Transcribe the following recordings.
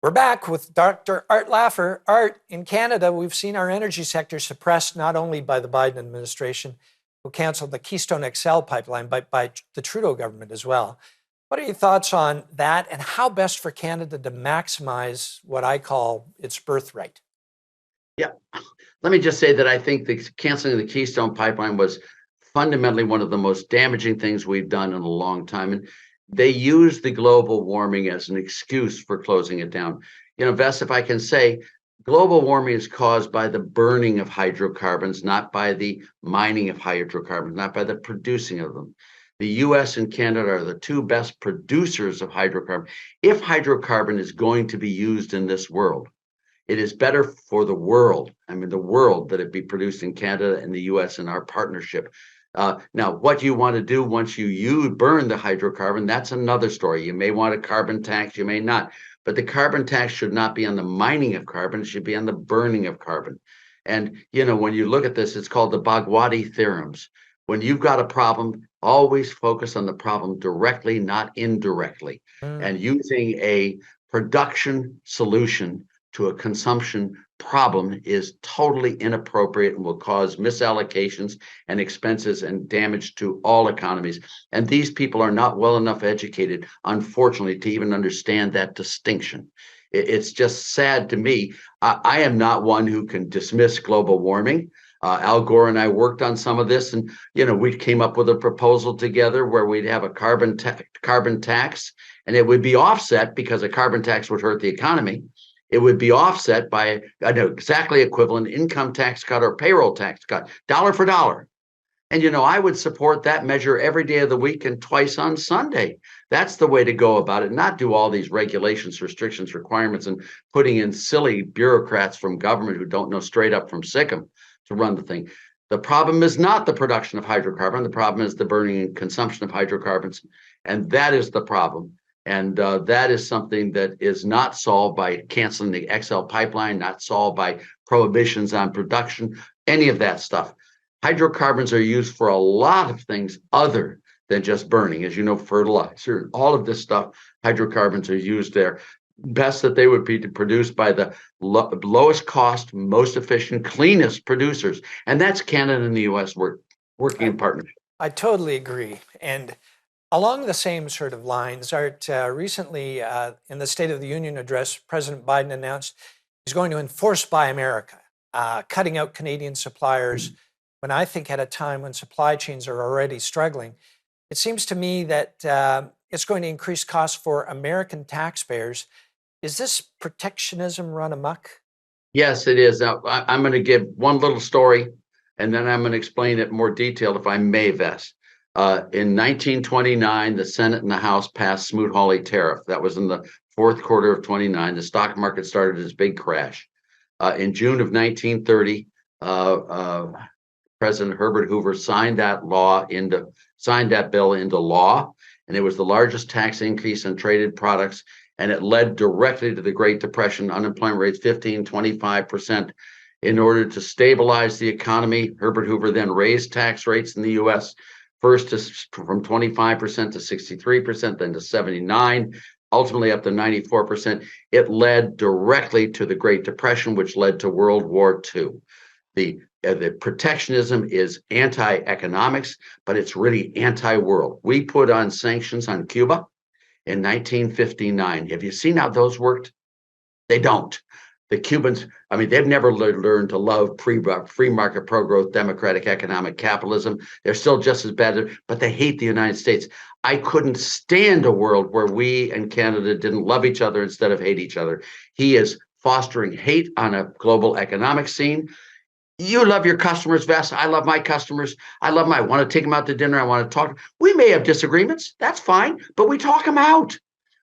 We're back with Dr. Art Laffer. Art, in Canada, we've seen our energy sector suppressed not only by the Biden administration, who canceled the Keystone XL pipeline, but by the Trudeau government as well. What are your thoughts on that, and how best for Canada to maximize what I call its birthright? Yeah, let me just say that I think the canceling of the Keystone pipeline was fundamentally one of the most damaging things we've done in a long time. And they used the global warming as an excuse for closing it down. Ves, if I can say, global warming is caused by the burning of hydrocarbons, not by the mining of hydrocarbons, not by the producing of them. The US and Canada are the two best producers of hydrocarbon. If hydrocarbon is going to be used in this world, it is better for the world, the world, that it be produced in Canada and the US in our partnership. Now, what you want to do once you burn the hydrocarbon, that's another story. You may want a carbon tax, you may not. But the carbon tax should not be on the mining of carbon, it should be on the burning of carbon. And, when you look at this, it's called the Bhagwati theorems. When you've got a problem, always focus on the problem directly, not indirectly. And using a production solution to a consumption problem is totally inappropriate and will cause misallocations and expenses and damage to all economies. And these people are not well enough educated, unfortunately, to even understand that distinction. It's just sad to me. I am not one who can dismiss global warming. Al Gore and I worked on some of this, and we came up with a proposal together where we'd have a carbon tax, and it would be offset because a carbon tax would hurt the economy. It would be offset by an exactly equivalent income tax cut or payroll tax cut, dollar for dollar. And, I would support that measure every day of the week and twice on Sunday. That's the way to go about it, not do all these regulations, restrictions, requirements, and putting in silly bureaucrats from government who don't know straight up from sick'em to run the thing. The problem is not the production of hydrocarbon. The problem is the burning and consumption of hydrocarbons. And that is the problem. And that is something that is not solved by canceling the XL pipeline, not solved by prohibitions on production, any of that stuff. Hydrocarbons are used for a lot of things other than just burning. As you know, fertilizer, all of this stuff, hydrocarbons are used there. Best that they would be produced by the lowest cost, most efficient, cleanest producers. And that's Canada and the US working in partnership. I totally agree. And along the same sort of lines, Art, recently in the State of the Union address, President Biden announced he's going to enforce Buy America, cutting out Canadian suppliers when I think at a time when supply chains are already struggling. It seems to me that it's going to increase costs for American taxpayers. Is this protectionism run amok? Yes, it is. Now, I'm going to give one little story, and then I'm going to explain it in more detail, if I may, Ves. In 1929, the Senate and the House passed Smoot-Hawley tariff. That was in the fourth quarter of 29. The stock market started its big crash. In June of 1930, President Herbert Hoover signed that bill into law, and it was the largest tax increase on traded products, and it led directly to the Great Depression. Unemployment rates 15, 25%. In order to stabilize the economy, Herbert Hoover then raised tax rates in the U.S. first from 25% to 63%, then to 79%, ultimately up to 94%. It led directly to the Great Depression, which led to World War II. The protectionism is anti-economics, but it's really anti-world. We put on sanctions on Cuba in 1959. Have you seen how those worked? They don't. The Cubans, they've never learned to love free market, pro-growth, democratic economic capitalism. They're still just as bad, but they hate the United States. I couldn't stand a world where we and Canada didn't love each other instead of hate each other. He is fostering hate on a global economic scene. You love your customers, Ves. I love my customers. I want to take them out to dinner. I want to talk. We may have disagreements. That's fine, but we talk them out.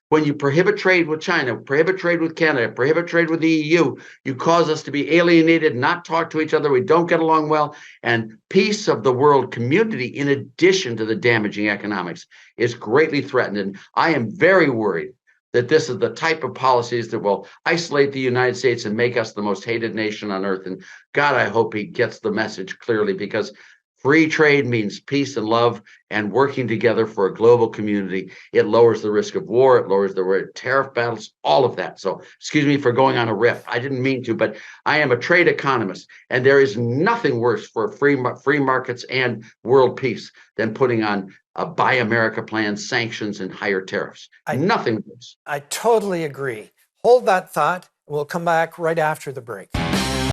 When you prohibit trade with China, prohibit trade with Canada, prohibit trade with the EU, you cause us to be alienated, not talk to each other. We don't get along well. And peace of the world community, in addition to the damaging economics, is greatly threatened. And I am very worried that this is the type of policies that will isolate the United States and make us the most hated nation on earth. And God, I hope he gets the message clearly, because Free trade means peace and love and working together for a global community. It lowers the risk of war. It lowers the risk of tariff battles, all of that. So, excuse me for going on a riff. I didn't mean to, but I am a trade economist, and there is nothing worse for free markets and world peace than putting on a Buy America plan, sanctions, and higher tariffs. I, Nothing worse. I totally agree. Hold that thought. We'll come back right after the break.